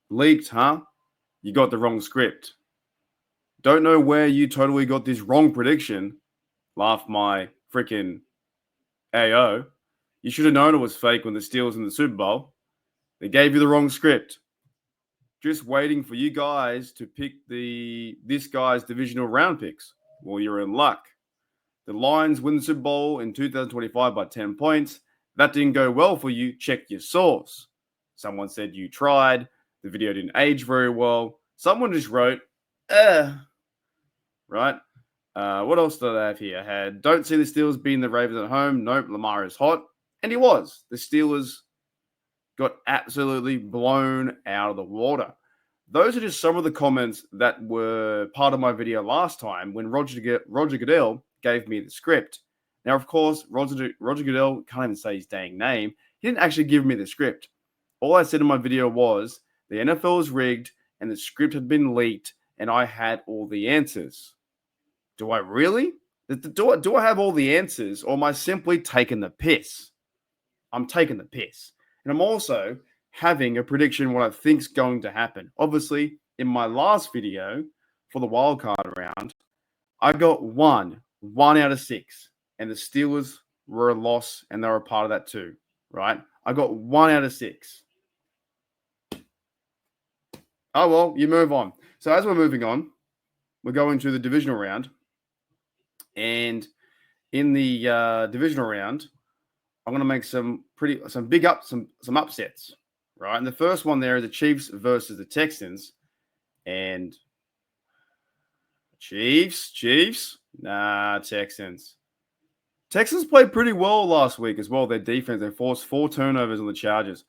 Leaked, huh? You got the wrong script. Don't know where you totally got this wrong prediction. Laugh my freaking AO. You should have known it was fake when the Steelers in the Super Bowl. They gave you the wrong script. Just waiting for you guys to pick this guy's divisional round picks. Well, you're in luck. The Lions win the Super Bowl in 2025 by 10 points. That didn't go well for you. Check your source. Someone said you tried. The video didn't age very well. Someone just wrote, right? What else did I have here? I had, don't see the Steelers beating the Ravens at home. Nope, Lamar is hot. And he was. The Steelers got absolutely blown out of the water. Those are just some of the comments that were part of my video last time when Roger Goodell gave me the script. Now, of course, Roger Goodell can't even say his dang name. He didn't actually give me the script. All I said in my video was the NFL was rigged and the script had been leaked and I had all the answers. Do I really? Do I have all the answers or am I simply taking the piss? I'm taking the piss. And I'm also having a prediction what I think's going to happen. Obviously, in my last video for the wildcard round, I got one out of 6. And the Steelers were a loss and they were a part of that too, right? I got 1 out of 6. Oh, well, you move on. So as we're moving on, we're going to the divisional round. And in the divisional round, I'm going to make some upsets, right? And the first one there is the Chiefs versus the Texans. And Chiefs, Texans. Texans played pretty well last week as well. Their defense, they forced 4 turnovers on the Chargers.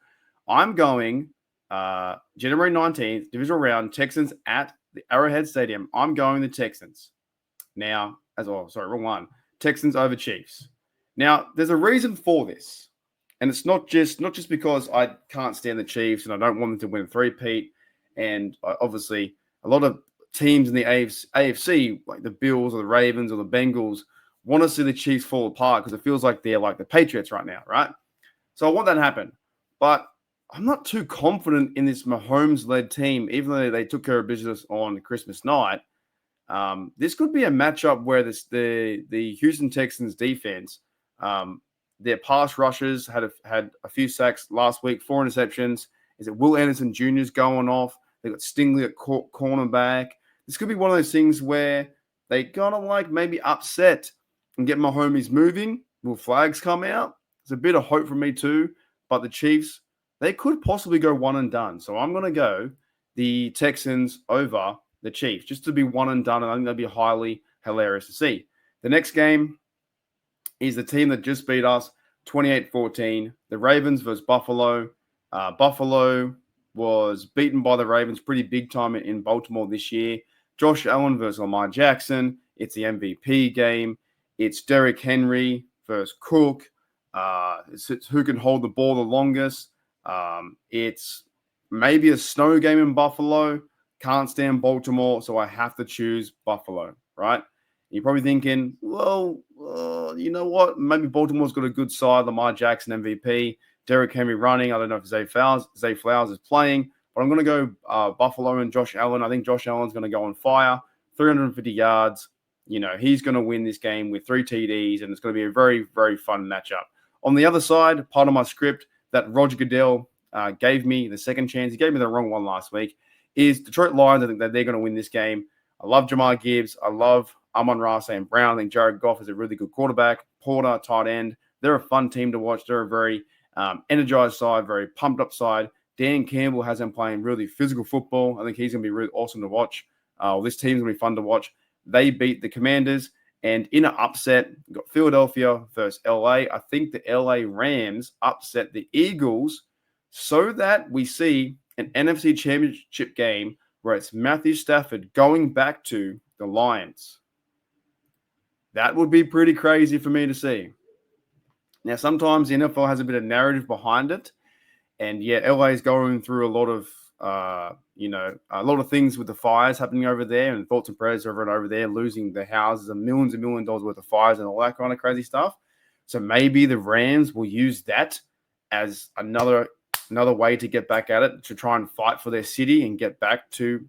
I'm going January 19th, divisional round, Texans at the Arrowhead Stadium. I'm going the Texans. Now, wrong one. Texans over Chiefs. Now, there's a reason for this. And it's not just because I can't stand the Chiefs and I don't want them to win a three-peat. And obviously, a lot of teams in the AFC, like the Bills or the Ravens or the Bengals, want to see the Chiefs fall apart because it feels like they're like the Patriots right now, right? So I want that to happen. But I'm not too confident in this Mahomes-led team, even though they took care of business on Christmas night. This could be a matchup where the Houston Texans defense, their pass rushers had a few sacks last week, 4 interceptions. Is it Will Anderson Jr.'s going off? They got Stingley at cornerback. This could be one of those things where they gotta like maybe upset and get Mahomes moving. Will flags come out? There's a bit of hope for me too. But the Chiefs, they could possibly go one and done. So I'm gonna go the Texans over the Chiefs just to be one and done. And I think that'd be highly hilarious to see. The next game is the team that just beat us 28-14. The Ravens versus Buffalo. Buffalo was beaten by the Ravens pretty big time in Baltimore this year. Josh Allen versus Lamar Jackson. It's the MVP game. It's Derrick Henry versus Cook. It's who can hold the ball the longest. It's maybe a snow game in Buffalo. Can't stand Baltimore, so I have to choose Buffalo, right? You're probably thinking, well, you know what? Maybe Baltimore's got a good side. Lamar Jackson MVP, Derrick Henry running. I don't know if Zay Flowers is playing, but I'm going to go Buffalo and Josh Allen. I think Josh Allen's going to go on fire, 350 yards. You know, he's going to win this game with 3 TDs, and it's going to be a very, very fun matchup. On the other side, part of my script that Roger Goodell gave me the second chance. He gave me the wrong one last week. Is Detroit Lions. I think that they're going to win this game. I love Jamar Gibbs. I love Amon-Ra St. Brown. I think Jared Goff is a really good quarterback. Porter, tight end. They're a fun team to watch. They're a very energized side, very pumped up side. Dan Campbell has them playing really physical football. I think he's going to be really awesome to watch. This team's going to be fun to watch. They beat the Commanders. And in an upset, we've got Philadelphia versus LA. I think the LA Rams upset the Eagles so that we see an NFC Championship game where it's Matthew Stafford going back to the Lions. That would be pretty crazy for me to see. Now, sometimes the NFL has a bit of narrative behind it. And yeah, LA is going through a lot of, a lot of things with the fires happening over there and thoughts and prayers over there, losing their houses and $millions worth of fires and all that kind of crazy stuff. So maybe the Rams will use that as another another way to get back at it, to try and fight for their city and get back to,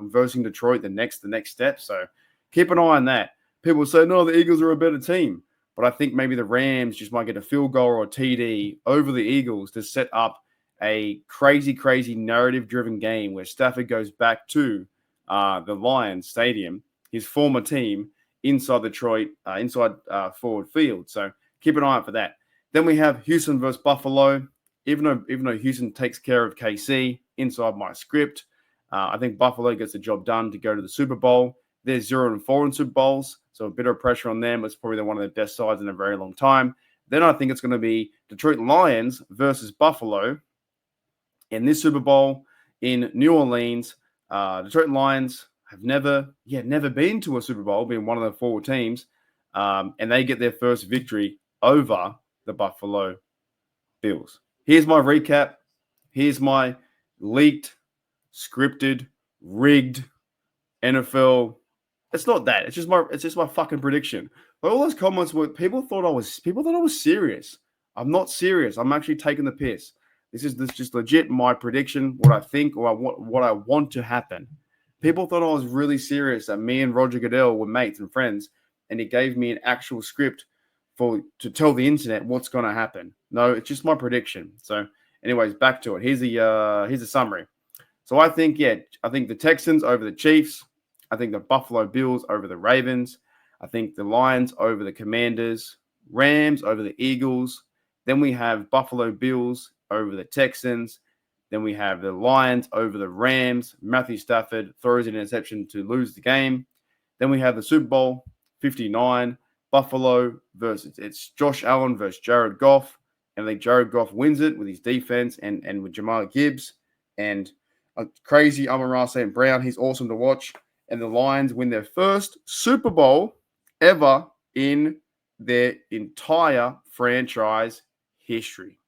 versing Detroit the next step. So keep an eye on that. People say, no, the Eagles are a better team. But I think maybe the Rams just might get a field goal or a TD over the Eagles to set up a crazy, crazy narrative-driven game where Stafford goes back to the Lions Stadium, his former team, inside Detroit, inside Ford Field. So keep an eye out for that. Then we have Houston versus Buffalo. Even though Houston takes care of KC inside my script, I think Buffalo gets the job done to go to the Super Bowl. They're 0-4 in Super Bowls, so a bit of pressure on them. It's probably one of the best sides in a very long time. Then I think it's going to be Detroit Lions versus Buffalo in this Super Bowl in New Orleans. Detroit Lions have never been to a Super Bowl, being one of the 4 teams, and they get their first victory over the Buffalo Bills. Here's my recap. Here's my leaked, scripted, rigged NFL. It's not that. It's just my fucking prediction. But all those comments were people thought I was serious. I'm not serious. I'm actually taking the piss. This is just legit my prediction, what I think or what I want to happen. People thought I was really serious, that me and Roger Goodell were mates and friends, and he gave me an actual script to tell the internet what's going to happen. No, it's just my prediction. So, anyways, back to it. Here's the summary. So I think the Texans over the Chiefs. I think the Buffalo Bills over the Ravens. I think the Lions over the Commanders. Rams over the Eagles. Then we have Buffalo Bills over the Texans. Then we have the Lions over the Rams. Matthew Stafford throws an interception to lose the game. Then we have the Super Bowl 59. Buffalo versus it's Josh Allen versus Jared Goff. And I think Jared Goff wins it with his defense and with Jamal Gibbs and a crazy Amon-Ra St. Brown. He's awesome to watch. And the Lions win their first Super Bowl ever in their entire franchise history.